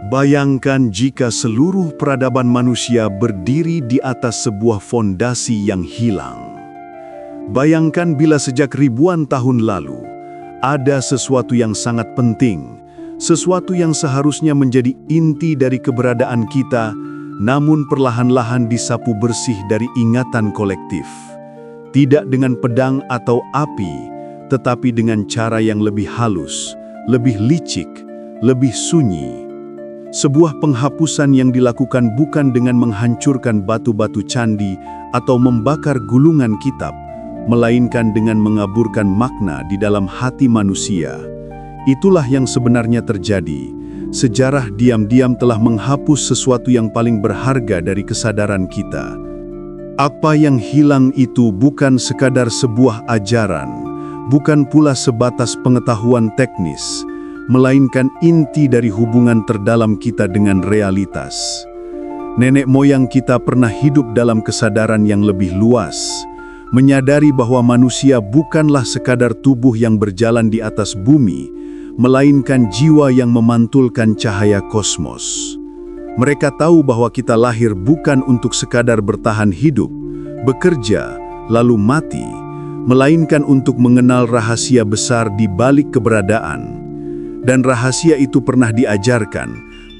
Bayangkan jika seluruh peradaban manusia berdiri di atas sebuah fondasi yang hilang. Bayangkan bila sejak ribuan tahun lalu, ada sesuatu yang sangat penting, sesuatu yang seharusnya menjadi inti dari keberadaan kita, namun perlahan-lahan disapu bersih dari ingatan kolektif. Tidak dengan pedang atau api, tetapi dengan cara yang lebih halus, lebih licik, lebih sunyi. Sebuah penghapusan yang dilakukan bukan dengan menghancurkan batu-batu candi atau membakar gulungan kitab, melainkan dengan mengaburkan makna di dalam hati manusia. Itulah yang sebenarnya terjadi. Sejarah diam-diam telah menghapus sesuatu yang paling berharga dari kesadaran kita. Apa yang hilang itu bukan sekadar sebuah ajaran, bukan pula sebatas pengetahuan teknis, melainkan inti dari hubungan terdalam kita dengan realitas. Nenek moyang kita pernah hidup dalam kesadaran yang lebih luas, menyadari bahwa manusia bukanlah sekadar tubuh yang berjalan di atas bumi, melainkan jiwa yang memantulkan cahaya kosmos. Mereka tahu bahwa kita lahir bukan untuk sekadar bertahan hidup, bekerja, lalu mati, melainkan untuk mengenal rahasia besar di balik keberadaan. Dan rahasia itu pernah diajarkan,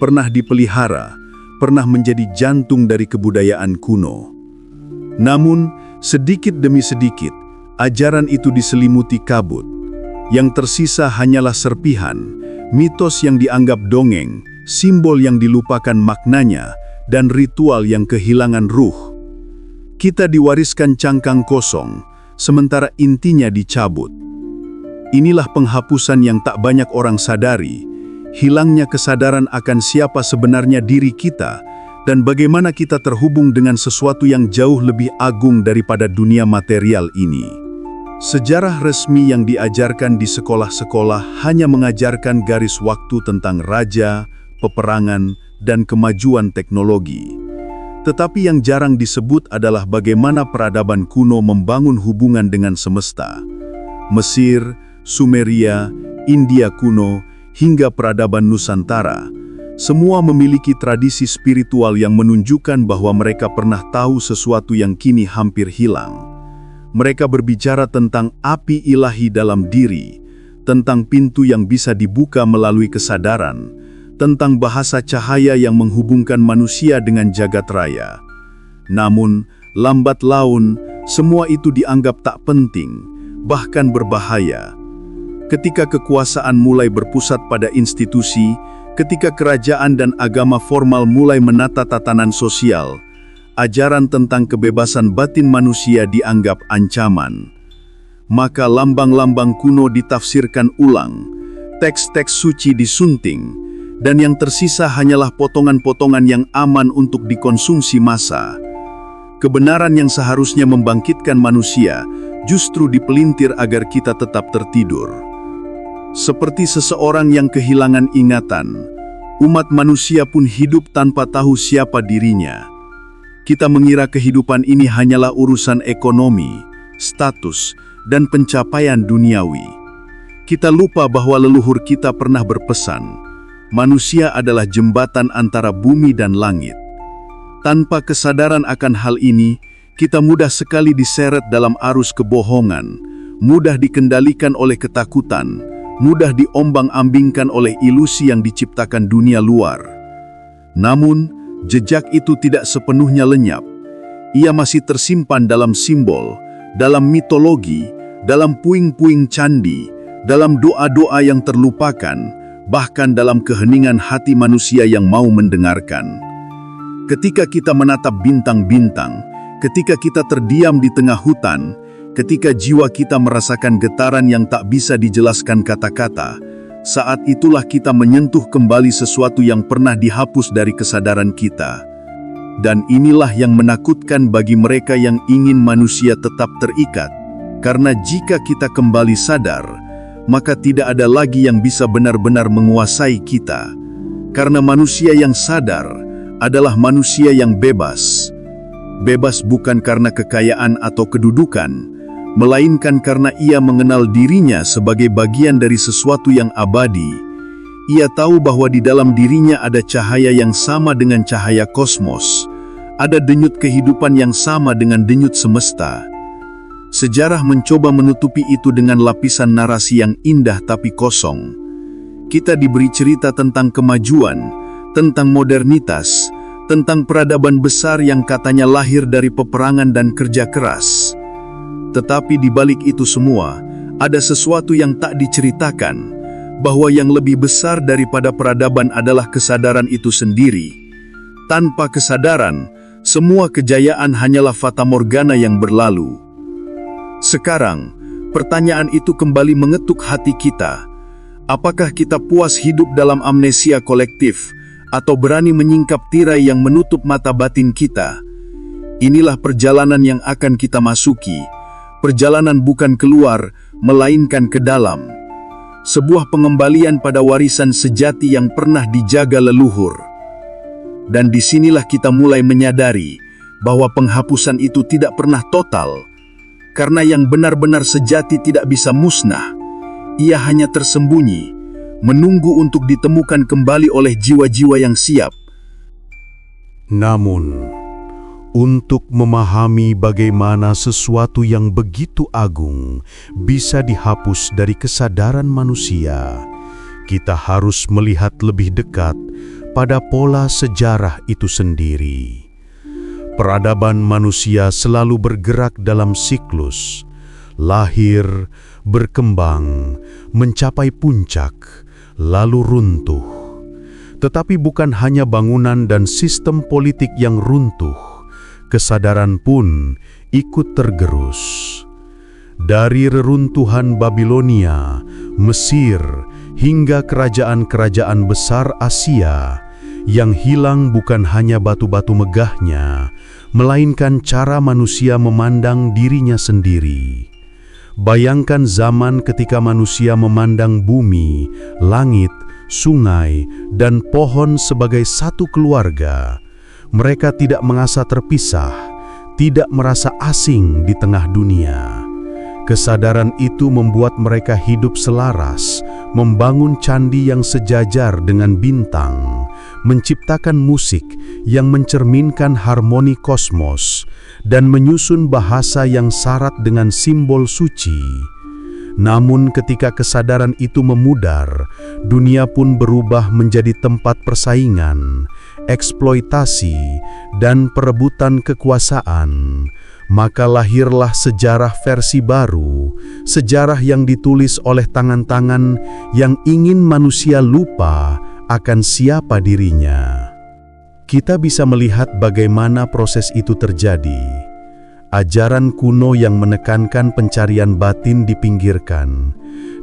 pernah dipelihara, pernah menjadi jantung dari kebudayaan kuno. Namun, sedikit demi sedikit, ajaran itu diselimuti kabut. Yang tersisa hanyalah serpihan, mitos yang dianggap dongeng, simbol yang dilupakan maknanya, dan ritual yang kehilangan ruh. Kita diwariskan cangkang kosong, sementara intinya dicabut. Inilah penghapusan yang tak banyak orang sadari, hilangnya kesadaran akan siapa sebenarnya diri kita, dan bagaimana kita terhubung dengan sesuatu yang jauh lebih agung daripada dunia material ini. Sejarah resmi yang diajarkan di sekolah-sekolah hanya mengajarkan garis waktu tentang raja, peperangan, dan kemajuan teknologi. Tetapi yang jarang disebut adalah bagaimana peradaban kuno membangun hubungan dengan semesta. Mesir, Sumeria, India kuno, hingga peradaban Nusantara, semua memiliki tradisi spiritual yang menunjukkan bahwa mereka pernah tahu sesuatu yang kini hampir hilang. Mereka berbicara tentang api ilahi dalam diri, tentang pintu yang bisa dibuka melalui kesadaran, tentang bahasa cahaya yang menghubungkan manusia dengan jagat raya. Namun, lambat laun, semua itu dianggap tak penting, bahkan berbahaya. Ketika kekuasaan mulai berpusat pada institusi, ketika kerajaan dan agama formal mulai menata tatanan sosial, ajaran tentang kebebasan batin manusia dianggap ancaman. Maka lambang-lambang kuno ditafsirkan ulang, teks-teks suci disunting, dan yang tersisa hanyalah potongan-potongan yang aman untuk dikonsumsi massa. Kebenaran yang seharusnya membangkitkan manusia justru dipelintir agar kita tetap tertidur. Seperti seseorang yang kehilangan ingatan, umat manusia pun hidup tanpa tahu siapa dirinya. Kita mengira kehidupan ini hanyalah urusan ekonomi, status, dan pencapaian duniawi. Kita lupa bahwa leluhur kita pernah berpesan, manusia adalah jembatan antara bumi dan langit. Tanpa kesadaran akan hal ini, kita mudah sekali diseret dalam arus kebohongan, mudah dikendalikan oleh ketakutan, mudah diombang-ambingkan oleh ilusi yang diciptakan dunia luar. Namun, jejak itu tidak sepenuhnya lenyap. Ia masih tersimpan dalam simbol, dalam mitologi, dalam puing-puing candi, dalam doa-doa yang terlupakan, bahkan dalam keheningan hati manusia yang mau mendengarkan. Ketika kita menatap bintang-bintang, ketika kita terdiam di tengah hutan, ketika jiwa kita merasakan getaran yang tak bisa dijelaskan kata-kata, saat itulah kita menyentuh kembali sesuatu yang pernah dihapus dari kesadaran kita. Dan inilah yang menakutkan bagi mereka yang ingin manusia tetap terikat, karena jika kita kembali sadar, maka tidak ada lagi yang bisa benar-benar menguasai kita. Karena manusia yang sadar adalah manusia yang bebas. Bebas bukan karena kekayaan atau kedudukan, melainkan karena ia mengenal dirinya sebagai bagian dari sesuatu yang abadi, Ia tahu bahwa di dalam dirinya ada cahaya yang sama dengan cahaya kosmos, ada denyut kehidupan yang sama dengan denyut semesta. Sejarah mencoba menutupi itu dengan lapisan narasi yang indah tapi kosong. Kita diberi cerita tentang kemajuan, tentang modernitas, tentang peradaban besar yang katanya lahir dari peperangan dan kerja keras. Tetapi di balik itu semua, ada sesuatu yang tak diceritakan, bahwa yang lebih besar daripada peradaban adalah kesadaran itu sendiri. Tanpa kesadaran, semua kejayaan hanyalah fata morgana yang berlalu. Sekarang, pertanyaan itu kembali mengetuk hati kita. Apakah kita puas hidup dalam amnesia kolektif, atau berani menyingkap tirai yang menutup mata batin kita? Inilah perjalanan yang akan kita masuki. Perjalanan bukan keluar, melainkan ke dalam. Sebuah pengembalian pada warisan sejati yang pernah dijaga leluhur. Dan disinilah kita mulai menyadari bahwa penghapusan itu tidak pernah total, karena yang benar-benar sejati tidak bisa musnah. Ia hanya tersembunyi, menunggu untuk ditemukan kembali oleh jiwa-jiwa yang siap. Namun, untuk memahami bagaimana sesuatu yang begitu agung bisa dihapus dari kesadaran manusia, kita harus melihat lebih dekat pada pola sejarah itu sendiri. Peradaban manusia selalu bergerak dalam siklus, lahir, berkembang, mencapai puncak, lalu runtuh. Tetapi bukan hanya bangunan dan sistem politik yang runtuh, kesadaran pun ikut tergerus. Dari reruntuhan Babilonia, Mesir, hingga kerajaan-kerajaan besar Asia, yang hilang bukan hanya batu-batu megahnya, melainkan cara manusia memandang dirinya sendiri. Bayangkan zaman ketika manusia memandang bumi, langit, sungai, dan pohon sebagai satu keluarga. Mereka tidak merasa terpisah, tidak merasa asing di tengah dunia. Kesadaran itu membuat mereka hidup selaras, membangun candi yang sejajar dengan bintang, menciptakan musik yang mencerminkan harmoni kosmos, dan menyusun bahasa yang syarat dengan simbol suci. Namun ketika kesadaran itu memudar, dunia pun berubah menjadi tempat persaingan, eksploitasi, dan perebutan kekuasaan. Maka lahirlah sejarah versi baru, sejarah yang ditulis oleh tangan-tangan yang ingin manusia lupa akan siapa dirinya. Kita bisa melihat bagaimana proses itu terjadi. Ajaran kuno yang menekankan pencarian batin dipinggirkan,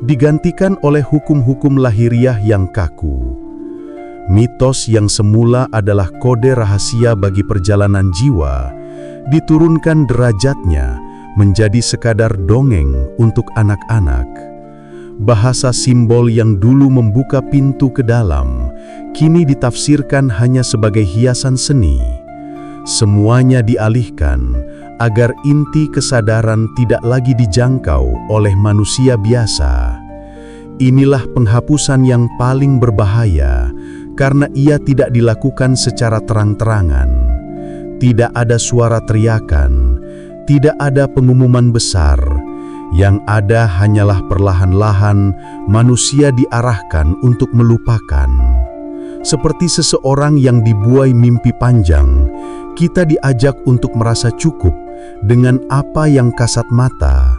digantikan oleh hukum-hukum lahiriah yang kaku. Mitos yang semula adalah kode rahasia bagi perjalanan jiwa, diturunkan derajatnya menjadi sekadar dongeng untuk anak-anak. Bahasa simbol yang dulu membuka pintu ke dalam, kini ditafsirkan hanya sebagai hiasan seni. Semuanya dialihkan agar inti kesadaran tidak lagi dijangkau oleh manusia biasa. Inilah penghapusan yang paling berbahaya, karena ia tidak dilakukan secara terang-terangan. Tidak ada suara teriakan, tidak ada pengumuman besar. Yang ada hanyalah perlahan-lahan manusia diarahkan untuk melupakan. Seperti seseorang yang dibuai mimpi panjang, kita diajak untuk merasa cukup dengan apa yang kasat mata,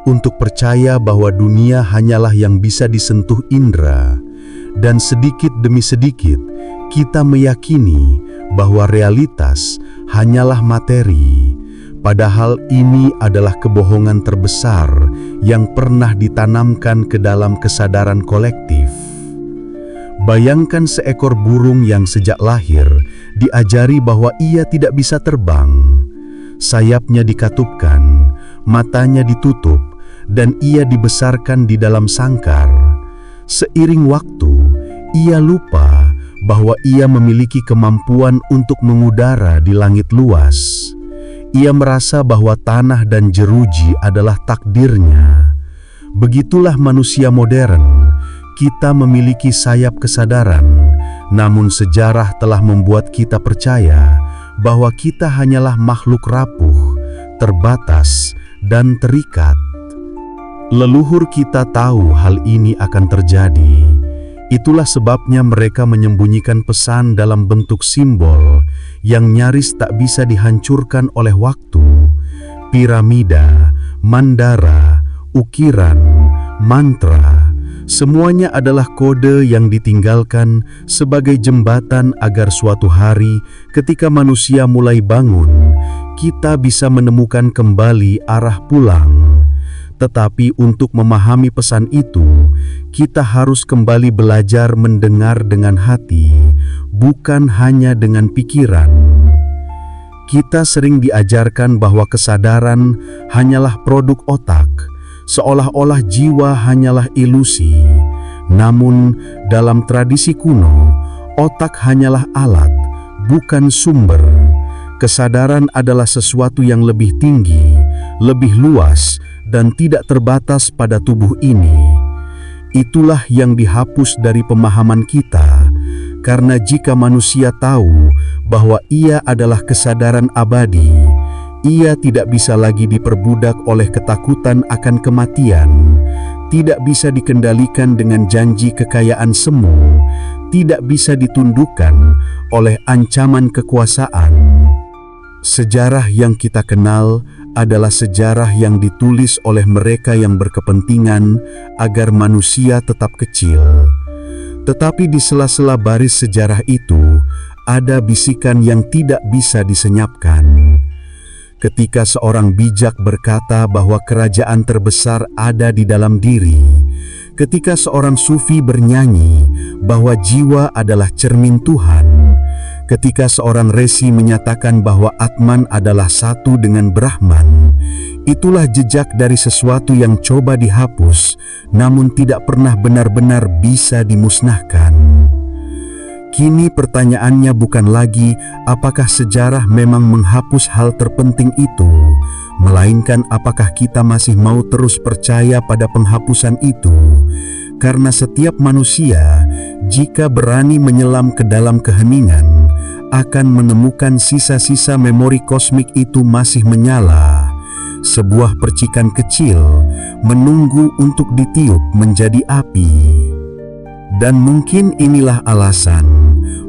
untuk percaya bahwa dunia hanyalah yang bisa disentuh indera, dan sedikit demi sedikit kita meyakini bahwa realitas hanyalah materi, padahal ini adalah kebohongan terbesar yang pernah ditanamkan ke dalam kesadaran kolektif. Bayangkan seekor burung yang sejak lahir diajari bahwa ia tidak bisa terbang. Sayapnya dikatupkan, matanya ditutup, dan ia dibesarkan di dalam sangkar. Seiring waktu, ia lupa bahwa ia memiliki kemampuan untuk mengudara di langit luas. Ia merasa bahwa tanah dan jeruji adalah takdirnya. Begitulah manusia modern. Kita memiliki sayap kesadaran, namun sejarah telah membuat kita percaya bahwa kita hanyalah makhluk rapuh, terbatas, dan terikat. Leluhur kita tahu hal ini akan terjadi. Itulah sebabnya mereka menyembunyikan pesan dalam bentuk simbol yang nyaris tak bisa dihancurkan oleh waktu. Piramida, mandara, ukiran, mantra, semuanya adalah kode yang ditinggalkan sebagai jembatan agar suatu hari ketika manusia mulai bangun, kita bisa menemukan kembali arah pulang. Tetapi untuk memahami pesan itu, kita harus kembali belajar mendengar dengan hati, bukan hanya dengan pikiran. Kita sering diajarkan bahwa kesadaran hanyalah produk otak, seolah-olah jiwa hanyalah ilusi. Namun, dalam tradisi kuno, otak hanyalah alat, bukan sumber. Kesadaran adalah sesuatu yang lebih tinggi, lebih luas, dan tidak terbatas pada tubuh ini. Itulah yang dihapus dari pemahaman kita, karena jika manusia tahu bahwa ia adalah kesadaran abadi, ia tidak bisa lagi diperbudak oleh ketakutan akan kematian, tidak bisa dikendalikan dengan janji kekayaan semu, tidak bisa ditundukkan oleh ancaman kekuasaan. Sejarah yang kita kenal adalah sejarah yang ditulis oleh mereka yang berkepentingan agar manusia tetap kecil. Tetapi di sela-sela baris sejarah itu, ada bisikan yang tidak bisa disenyapkan. Ketika seorang bijak berkata bahwa kerajaan terbesar ada di dalam diri, ketika seorang sufi bernyanyi bahwa jiwa adalah cermin Tuhan, ketika seorang resi menyatakan bahwa Atman adalah satu dengan Brahman, itulah jejak dari sesuatu yang coba dihapus, namun tidak pernah benar-benar bisa dimusnahkan. Kini pertanyaannya bukan lagi apakah sejarah memang menghapus hal terpenting itu, melainkan apakah kita masih mau terus percaya pada penghapusan itu. Karena setiap manusia, jika berani menyelam ke dalam keheningan, akan menemukan sisa-sisa memori kosmik itu masih menyala. Sebuah percikan kecil menunggu untuk ditiup menjadi api. Dan mungkin inilah alasan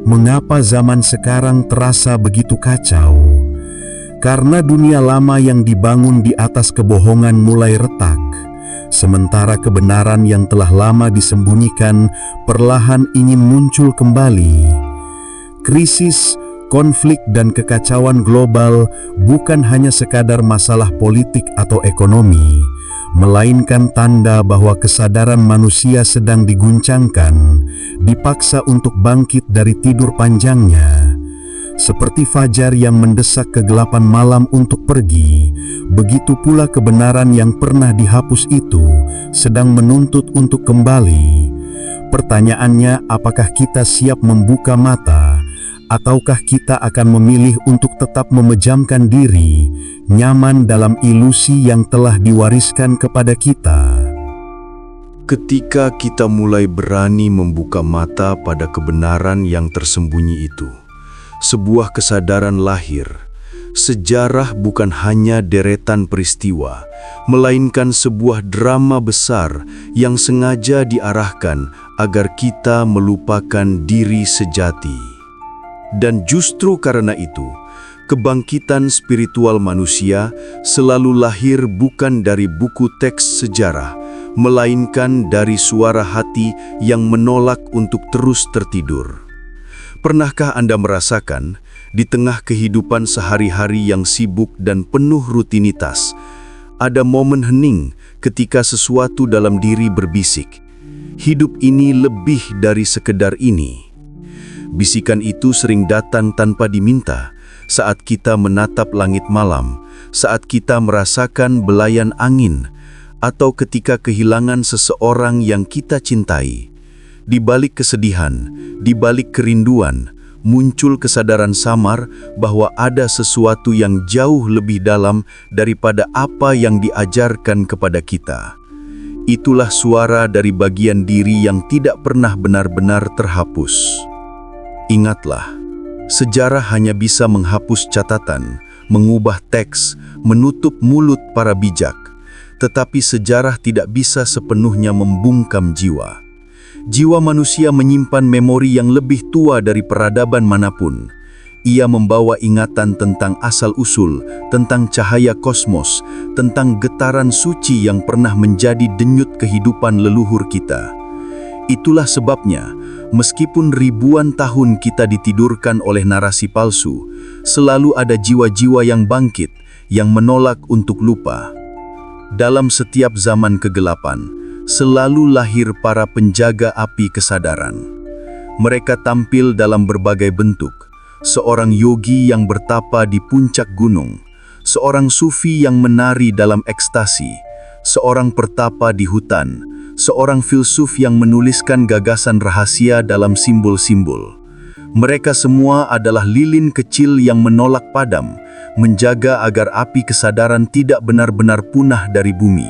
mengapa zaman sekarang terasa begitu kacau. Karena dunia lama yang dibangun di atas kebohongan mulai retak, sementara kebenaran yang telah lama disembunyikan perlahan ingin muncul kembali. Krisis, konflik, dan kekacauan global bukan hanya sekadar masalah politik atau ekonomi, melainkan tanda bahwa kesadaran manusia sedang diguncangkan, dipaksa untuk bangkit dari tidur panjangnya. Seperti fajar yang mendesak kegelapan malam untuk pergi, begitu pula kebenaran yang pernah dihapus itu sedang menuntut untuk kembali. Pertanyaannya, apakah kita siap membuka mata, ataukah kita akan memilih untuk tetap memejamkan diri, nyaman dalam ilusi yang telah diwariskan kepada kita? Ketika kita mulai berani membuka mata pada kebenaran yang tersembunyi itu, sebuah kesadaran lahir. Sejarah bukan hanya deretan peristiwa, melainkan sebuah drama besar yang sengaja diarahkan agar kita melupakan diri sejati. Dan justru karena itu, kebangkitan spiritual manusia selalu lahir bukan dari buku teks sejarah, melainkan dari suara hati yang menolak untuk terus tertidur. Pernahkah Anda merasakan, di tengah kehidupan sehari-hari yang sibuk dan penuh rutinitas, ada momen hening ketika sesuatu dalam diri berbisik, "Hidup ini lebih dari sekedar ini." Bisikan itu sering datang tanpa diminta, saat kita menatap langit malam, saat kita merasakan belayan angin, atau ketika kehilangan seseorang yang kita cintai. Di balik kesedihan, di balik kerinduan, muncul kesadaran samar bahwa ada sesuatu yang jauh lebih dalam daripada apa yang diajarkan kepada kita. Itulah suara dari bagian diri yang tidak pernah benar-benar terhapus. Ingatlah, sejarah hanya bisa menghapus catatan, mengubah teks, menutup mulut para bijak. Tetapi sejarah tidak bisa sepenuhnya membungkam jiwa. Jiwa manusia menyimpan memori yang lebih tua dari peradaban manapun. Ia membawa ingatan tentang asal-usul, tentang cahaya kosmos, tentang getaran suci yang pernah menjadi denyut kehidupan leluhur kita. Itulah sebabnya, meskipun ribuan tahun kita ditidurkan oleh narasi palsu, selalu ada jiwa-jiwa yang bangkit, yang menolak untuk lupa. Dalam setiap zaman kegelapan, selalu lahir para penjaga api kesadaran. Mereka tampil dalam berbagai bentuk. Seorang yogi yang bertapa di puncak gunung, seorang sufi yang menari dalam ekstasi, seorang pertapa di hutan, seorang filsuf yang menuliskan gagasan rahasia dalam simbol-simbol. Mereka semua adalah lilin kecil yang menolak padam, menjaga agar api kesadaran tidak benar-benar punah dari bumi.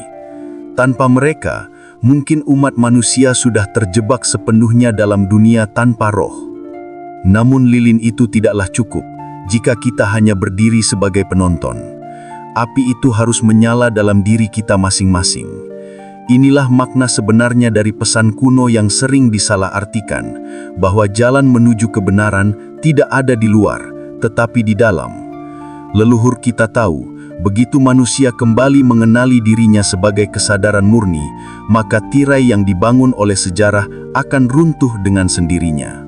Tanpa mereka, mungkin umat manusia sudah terjebak sepenuhnya dalam dunia tanpa roh. Namun lilin itu tidaklah cukup jika kita hanya berdiri sebagai penonton. Api itu harus menyala dalam diri kita masing-masing. Inilah makna sebenarnya dari pesan kuno yang sering disalahartikan, bahwa jalan menuju kebenaran tidak ada di luar, tetapi di dalam. Leluhur kita tahu, begitu manusia kembali mengenali dirinya sebagai kesadaran murni, maka tirai yang dibangun oleh sejarah akan runtuh dengan sendirinya.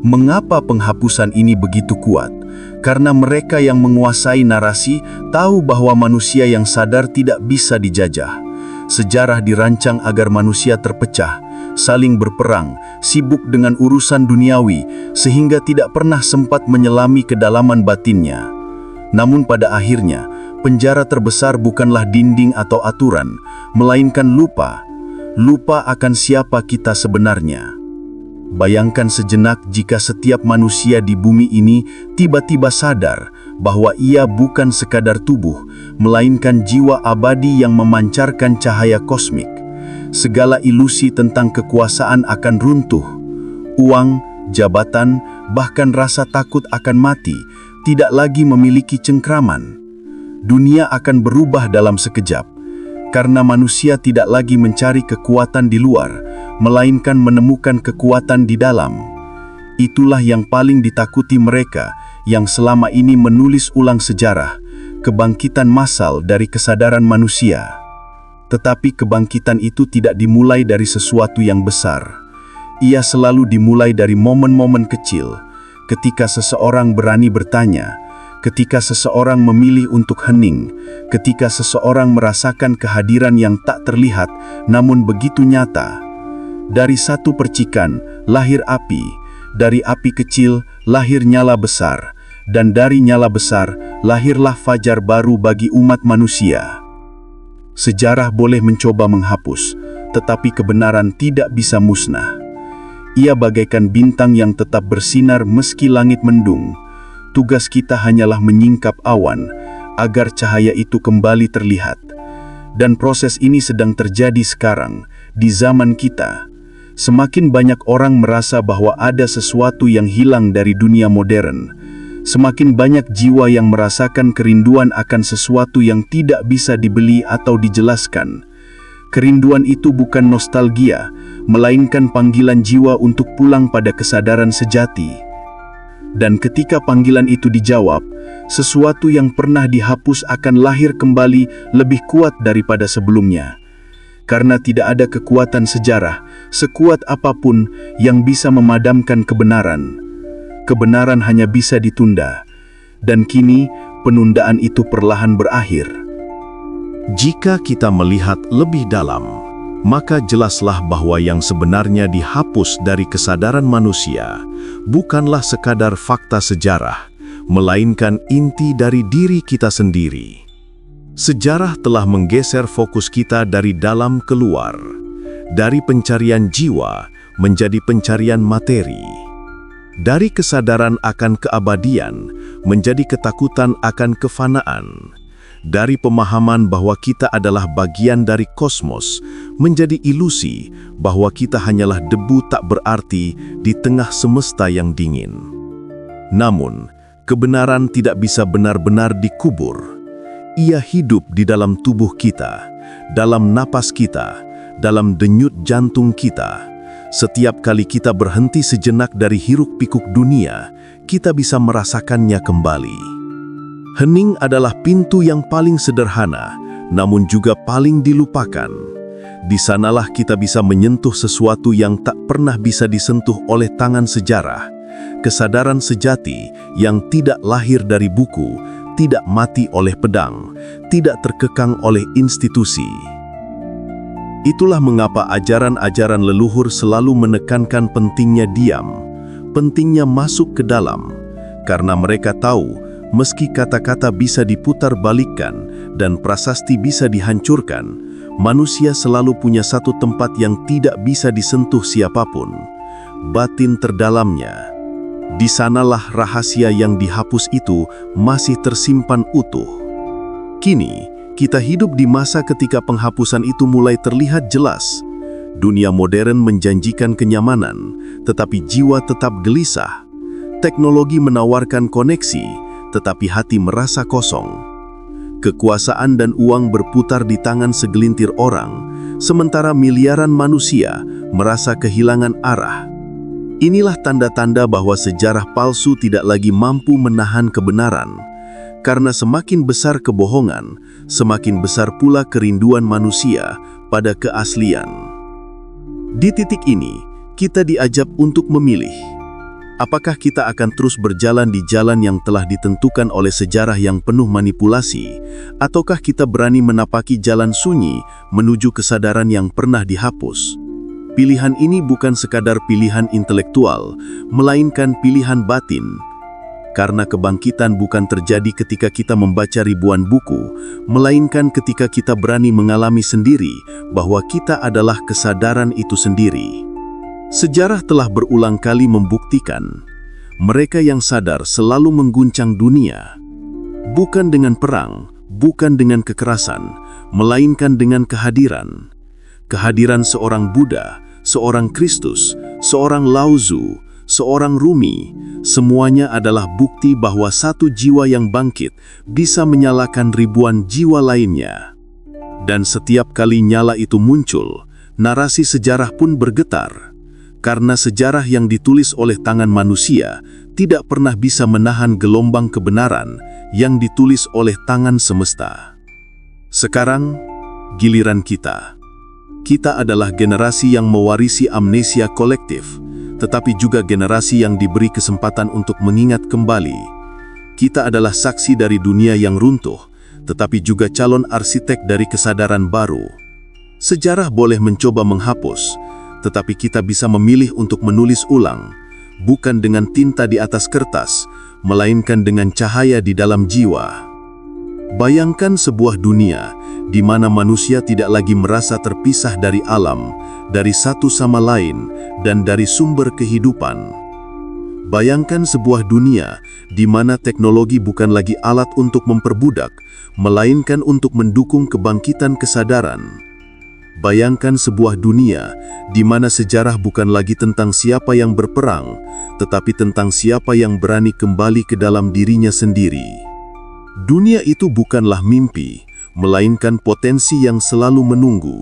Mengapa penghapusan ini begitu kuat? Karena mereka yang menguasai narasi tahu bahwa manusia yang sadar tidak bisa dijajah. Sejarah dirancang agar manusia terpecah, saling berperang, sibuk dengan urusan duniawi, sehingga tidak pernah sempat menyelami kedalaman batinnya. Namun pada akhirnya, penjara terbesar bukanlah dinding atau aturan, melainkan lupa. Lupa akan siapa kita sebenarnya. Bayangkan sejenak jika setiap manusia di bumi ini tiba-tiba sadar bahwa ia bukan sekadar tubuh, melainkan jiwa abadi yang memancarkan cahaya kosmik. Segala ilusi tentang kekuasaan akan runtuh. Uang, jabatan, bahkan rasa takut akan mati tidak lagi memiliki cengkraman. Dunia akan berubah dalam sekejap, karena manusia tidak lagi mencari kekuatan di luar, melainkan menemukan kekuatan di dalam. Itulah yang paling ditakuti mereka yang selama ini menulis ulang sejarah, kebangkitan massal dari kesadaran manusia. Tetapi kebangkitan itu tidak dimulai dari sesuatu yang besar. Ia selalu dimulai dari momen-momen kecil, ketika seseorang berani bertanya, ketika seseorang memilih untuk hening, ketika seseorang merasakan kehadiran yang tak terlihat namun begitu nyata. Dari satu percikan lahir api, dari api kecil lahir nyala besar, dan dari nyala besar lahirlah fajar baru bagi umat manusia. Sejarah boleh mencoba menghapus, tetapi kebenaran tidak bisa musnah. Ia bagaikan bintang yang tetap bersinar meski langit mendung. Tugas kita hanyalah menyingkap awan, agar cahaya itu kembali terlihat. Dan proses ini sedang terjadi sekarang, di zaman kita. Semakin banyak orang merasa bahwa ada sesuatu yang hilang dari dunia modern. Semakin banyak jiwa yang merasakan kerinduan akan sesuatu yang tidak bisa dibeli atau dijelaskan. Kerinduan itu bukan nostalgia, melainkan panggilan jiwa untuk pulang pada kesadaran sejati. Dan ketika panggilan itu dijawab, sesuatu yang pernah dihapus akan lahir kembali lebih kuat daripada sebelumnya. Karena tidak ada kekuatan sejarah, sekuat apapun, yang bisa memadamkan kebenaran. Kebenaran hanya bisa ditunda, dan kini penundaan itu perlahan berakhir. Jika kita melihat lebih dalam, maka jelaslah bahwa yang sebenarnya dihapus dari kesadaran manusia bukanlah sekadar fakta sejarah, melainkan inti dari diri kita sendiri. Sejarah telah menggeser fokus kita dari dalam keluar, dari pencarian jiwa menjadi pencarian materi, dari kesadaran akan keabadian menjadi ketakutan akan kefanaan, dari pemahaman bahwa kita adalah bagian dari kosmos menjadi ilusi bahwa kita hanyalah debu tak berarti di tengah semesta yang dingin. Namun, kebenaran tidak bisa benar-benar dikubur. Ia hidup di dalam tubuh kita, dalam napas kita, dalam denyut jantung kita. Setiap kali kita berhenti sejenak dari hiruk-pikuk dunia, kita bisa merasakannya kembali. Hening adalah pintu yang paling sederhana, namun juga paling dilupakan. Di sanalah kita bisa menyentuh sesuatu yang tak pernah bisa disentuh oleh tangan sejarah. Kesadaran sejati yang tidak lahir dari buku, tidak mati oleh pedang, tidak terkekang oleh institusi. Itulah mengapa ajaran-ajaran leluhur selalu menekankan pentingnya diam, pentingnya masuk ke dalam, karena mereka tahu meski kata-kata bisa diputar balikkan dan prasasti bisa dihancurkan, manusia selalu punya satu tempat yang tidak bisa disentuh siapapun, batin terdalamnya. Di sanalah rahasia yang dihapus itu masih tersimpan utuh. Kini, kita hidup di masa ketika penghapusan itu mulai terlihat jelas. Dunia modern menjanjikan kenyamanan, tetapi jiwa tetap gelisah. Teknologi menawarkan koneksi, tetapi hati merasa kosong. Kekuasaan dan uang berputar di tangan segelintir orang, sementara miliaran manusia merasa kehilangan arah. Inilah tanda-tanda bahwa sejarah palsu tidak lagi mampu menahan kebenaran, karena semakin besar kebohongan, semakin besar pula kerinduan manusia pada keaslian. Di titik ini, kita diajak untuk memilih. Apakah kita akan terus berjalan di jalan yang telah ditentukan oleh sejarah yang penuh manipulasi, ataukah kita berani menapaki jalan sunyi menuju kesadaran yang pernah dihapus? Pilihan ini bukan sekadar pilihan intelektual, melainkan pilihan batin. Karena kebangkitan bukan terjadi ketika kita membaca ribuan buku, melainkan ketika kita berani mengalami sendiri bahwa kita adalah kesadaran itu sendiri. Sejarah telah berulang kali membuktikan, mereka yang sadar selalu mengguncang dunia. Bukan dengan perang, bukan dengan kekerasan, melainkan dengan kehadiran. Kehadiran seorang Buddha, seorang Kristus, seorang Lao Tzu, seorang Rumi, semuanya adalah bukti bahwa satu jiwa yang bangkit bisa menyalakan ribuan jiwa lainnya. Dan setiap kali nyala itu muncul, narasi sejarah pun bergetar. Karena sejarah yang ditulis oleh tangan manusia tidak pernah bisa menahan gelombang kebenaran yang ditulis oleh tangan semesta. Sekarang, giliran kita. Kita adalah generasi yang mewarisi amnesia kolektif, tetapi juga generasi yang diberi kesempatan untuk mengingat kembali. Kita adalah saksi dari dunia yang runtuh, tetapi juga calon arsitek dari kesadaran baru. Sejarah boleh mencoba menghapus, tetapi kita bisa memilih untuk menulis ulang, bukan dengan tinta di atas kertas, melainkan dengan cahaya di dalam jiwa. Bayangkan sebuah dunia di mana manusia tidak lagi merasa terpisah dari alam, dari satu sama lain, dan dari sumber kehidupan. Bayangkan sebuah dunia di mana teknologi bukan lagi alat untuk memperbudak, melainkan untuk mendukung kebangkitan kesadaran. Bayangkan sebuah dunia di mana sejarah bukan lagi tentang siapa yang berperang, tetapi tentang siapa yang berani kembali ke dalam dirinya sendiri. Dunia itu bukanlah mimpi, melainkan potensi yang selalu menunggu.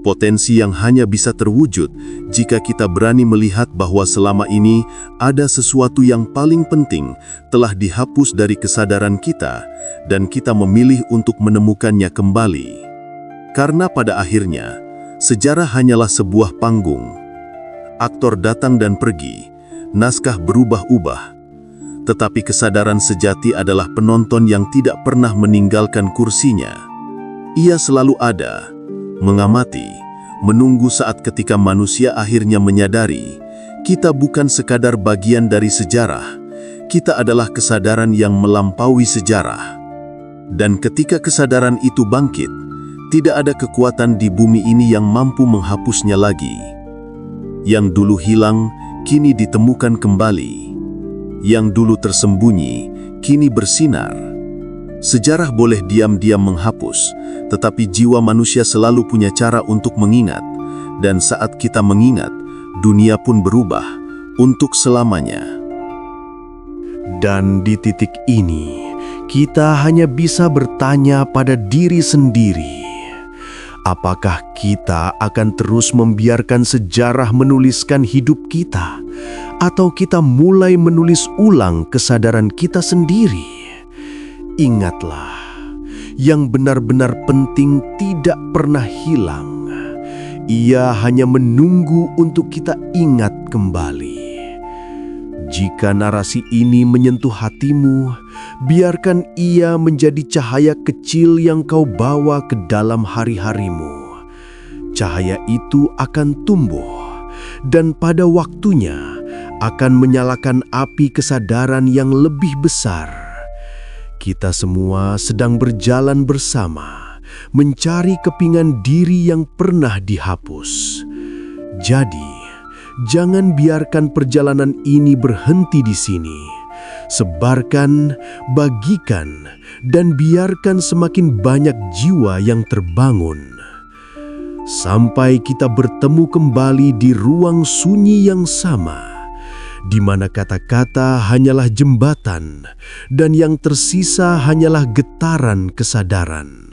Potensi yang hanya bisa terwujud jika kita berani melihat bahwa selama ini ada sesuatu yang paling penting telah dihapus dari kesadaran kita, dan kita memilih untuk menemukannya kembali. Karena pada akhirnya, sejarah hanyalah sebuah panggung. Aktor datang dan pergi, naskah berubah-ubah. Tetapi kesadaran sejati adalah penonton yang tidak pernah meninggalkan kursinya. Ia selalu ada, mengamati, menunggu saat ketika manusia akhirnya menyadari, kita bukan sekadar bagian dari sejarah, kita adalah kesadaran yang melampaui sejarah. Dan ketika kesadaran itu bangkit, tidak ada kekuatan di bumi ini yang mampu menghapusnya lagi. Yang dulu hilang, kini ditemukan kembali. Yang dulu tersembunyi, kini bersinar. Sejarah boleh diam-diam menghapus, tetapi jiwa manusia selalu punya cara untuk mengingat. Dan saat kita mengingat, dunia pun berubah untuk selamanya. Dan di titik ini, kita hanya bisa bertanya pada diri sendiri. Apakah kita akan terus membiarkan sejarah menuliskan hidup kita? Atau kita mulai menulis ulang kesadaran kita sendiri? Ingatlah, yang benar-benar penting tidak pernah hilang. Ia hanya menunggu untuk kita ingat kembali. Jika narasi ini menyentuh hatimu, biarkan ia menjadi cahaya kecil yang kau bawa ke dalam hari-harimu. Cahaya itu akan tumbuh, dan pada waktunya akan menyalakan api kesadaran yang lebih besar. Kita semua sedang berjalan bersama, mencari kepingan diri yang pernah dihapus. Jadi, jangan biarkan perjalanan ini berhenti di sini. Sebarkan, bagikan, dan biarkan semakin banyak jiwa yang terbangun. Sampai kita bertemu kembali di ruang sunyi yang sama, di mana kata-kata hanyalah jembatan dan yang tersisa hanyalah getaran kesadaran.